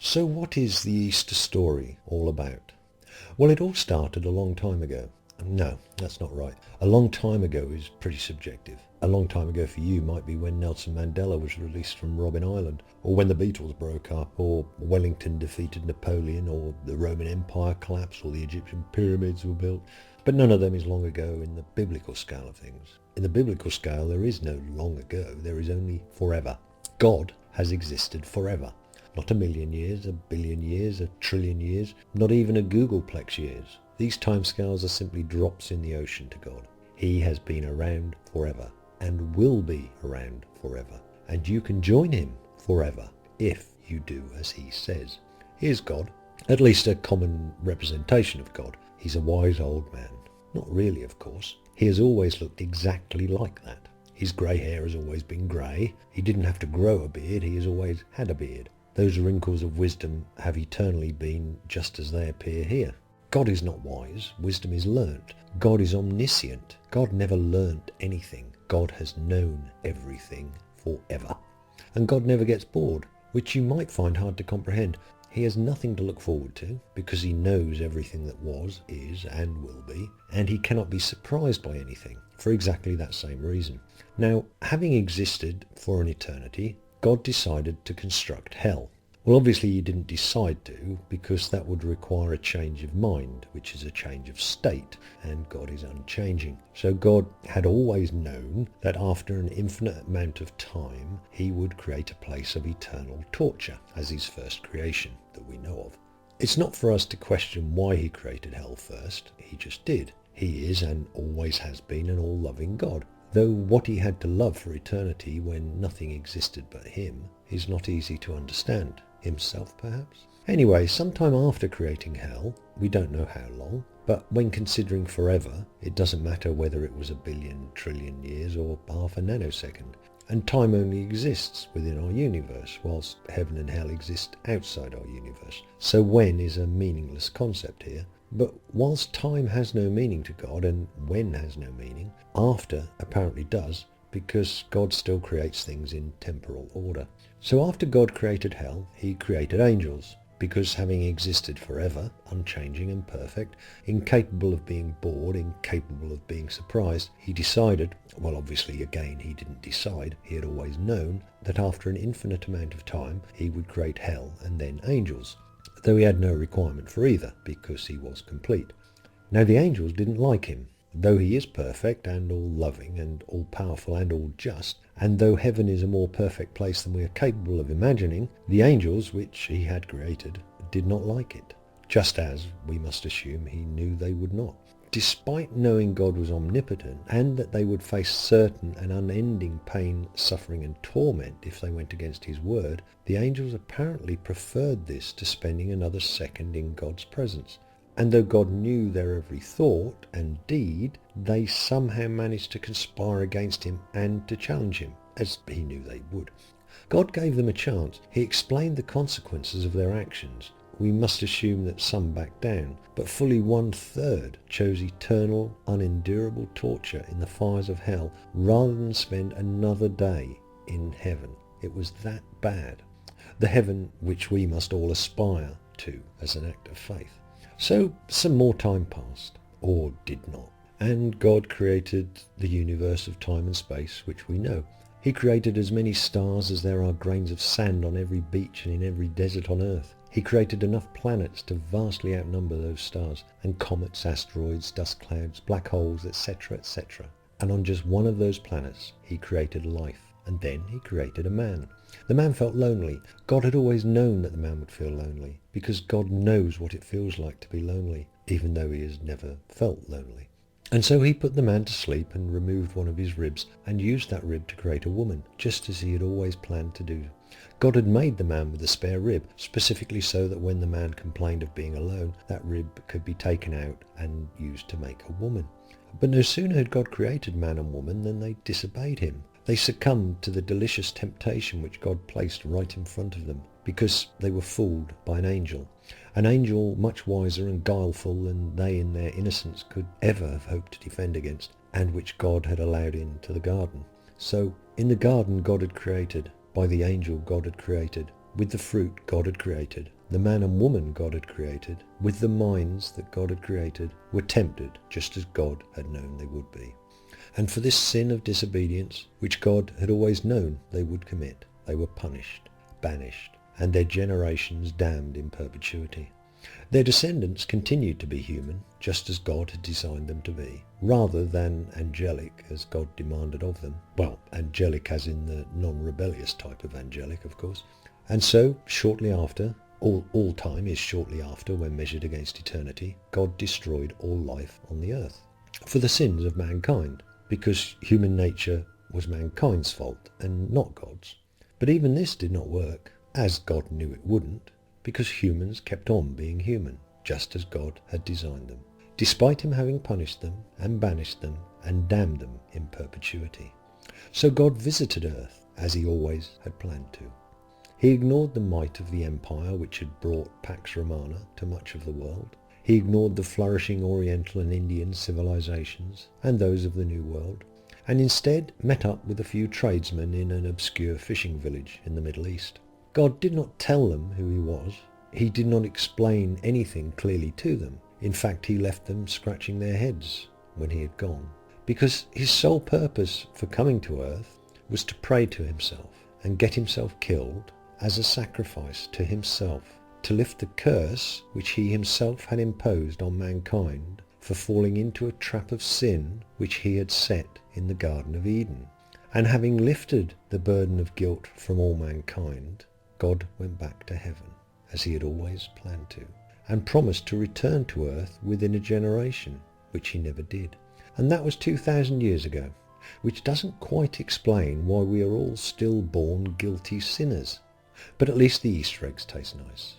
So what is the Easter story all about? Well, it all started a long time ago. No, that's not right. A long time ago is pretty subjective. A long time ago for you might be when Nelson Mandela was released from Robben Island, or when the Beatles broke up, or Wellington defeated Napoleon, or the Roman Empire collapsed, or the Egyptian pyramids were built. But none of them is long ago in the biblical scale of things. In the biblical scale, there is no long ago, there is only forever. God has existed forever. Not a million years, a billion years, a trillion years, not even a Googleplex years. These timescales are simply drops in the ocean to God. He has been around forever and will be around forever. And you can join him forever if you do as he says. Here's God, at least a common representation of God. He's a wise old man. Not really, of course. He has always looked exactly like that. His grey hair has always been grey. He didn't have to grow a beard. He has always had a beard. Those wrinkles of wisdom have eternally been just as they appear here. God is not wise. Wisdom is learnt. God is omniscient. God never learnt anything. God has known everything forever. And God never gets bored, which you might find hard to comprehend. He has nothing to look forward to because he knows everything that was, is, and will be, and he cannot be surprised by anything for exactly that same reason. Now, having existed for an eternity, God decided to construct hell. Well, obviously he didn't decide to, because that would require a change of mind, which is a change of state, and God is unchanging. So God had always known that after an infinite amount of time, he would create a place of eternal torture as his first creation that we know of. It's not for us to question why he created hell first. He just did. He is and always has been an all-loving God. Though what he had to love for eternity when nothing existed but him is not easy to understand. Himself, perhaps? Anyway, sometime after creating hell, we don't know how long, but when considering forever, it doesn't matter whether it was a billion, trillion years or half a nanosecond. And time only exists within our universe, whilst heaven and hell exist outside our universe. So when is a meaningless concept here. But whilst time has no meaning to God, and when has no meaning, after apparently does, because God still creates things in temporal order. So after God created hell, he created angels, because having existed forever, unchanging and perfect, incapable of being bored, incapable of being surprised, he decided, well obviously again he didn't decide, he had always known, that after an infinite amount of time he would create hell and then angels, though he had no requirement for either, because he was complete. Now the angels didn't like him. Though he is perfect and all-loving and all-powerful and all-just, and though heaven is a more perfect place than we are capable of imagining, the angels, which he had created, did not like it, just as, we must assume, he knew they would not. Despite knowing God was omnipotent and that they would face certain and unending pain, suffering and torment if they went against his word, the angels apparently preferred this to spending another second in God's presence. And though God knew their every thought and deed, they somehow managed to conspire against him and to challenge him, as he knew they would. God gave them a chance. He explained the consequences of their actions. We must assume that some backed down, but fully 1/3 chose eternal, unendurable torture in the fires of hell rather than spend another day in heaven. It was that bad. The heaven which we must all aspire to as an act of faith. So some more time passed, or did not, and God created the universe of time and space which we know. He created as many stars as there are grains of sand on every beach and in every desert on earth. He created enough planets to vastly outnumber those stars, and comets, asteroids, dust clouds, black holes, etc., etc. And on just one of those planets he created life, and then he created a man. The man felt lonely. God had always known that the man would feel lonely, because God knows what it feels like to be lonely, even though he has never felt lonely. And so he put the man to sleep and removed one of his ribs and used that rib to create a woman, just as he had always planned to do. God had made the man with a spare rib, specifically so that when the man complained of being alone, that rib could be taken out and used to make a woman. But no sooner had God created man and woman than they disobeyed him. They succumbed to the delicious temptation which God placed right in front of them, because they were fooled by an angel much wiser and guileful than they in their innocence could ever have hoped to defend against, and which God had allowed into the garden. So in the garden God had created, by the angel God had created, with the fruit God had created, the man and woman God had created, with the minds that God had created, were tempted just as God had known they would be. And for this sin of disobedience, which God had always known they would commit, they were punished, banished, and their generations damned in perpetuity. Their descendants continued to be human, just as God had designed them to be, rather than angelic as God demanded of them. Well, angelic as in the non-rebellious type of angelic, of course. And so, shortly after, all time is shortly after when measured against eternity, God destroyed all life on the earth for the sins of mankind, because human nature was mankind's fault and not God's. But even this did not work, as God knew it wouldn't, because humans kept on being human, just as God had designed them, despite him having punished them and banished them and damned them in perpetuity. So God visited earth, as he always had planned to. He ignored the might of the empire which had brought Pax Romana to much of the world. He ignored the flourishing Oriental and Indian civilizations and those of the New World, and instead met up with a few tradesmen in an obscure fishing village in the Middle East. God did not tell them who he was. He did not explain anything clearly to them. In fact, he left them scratching their heads when he had gone, because his sole purpose for coming to earth was to pray to himself and get himself killed as a sacrifice to himself, to lift the curse which he himself had imposed on mankind for falling into a trap of sin which he had set in the Garden of Eden. And having lifted the burden of guilt from all mankind, God went back to heaven, as he had always planned to, and promised to return to earth within a generation, which he never did. And that was 2,000 years ago, which doesn't quite explain why we are all still born guilty sinners. But at least the Easter eggs taste nice.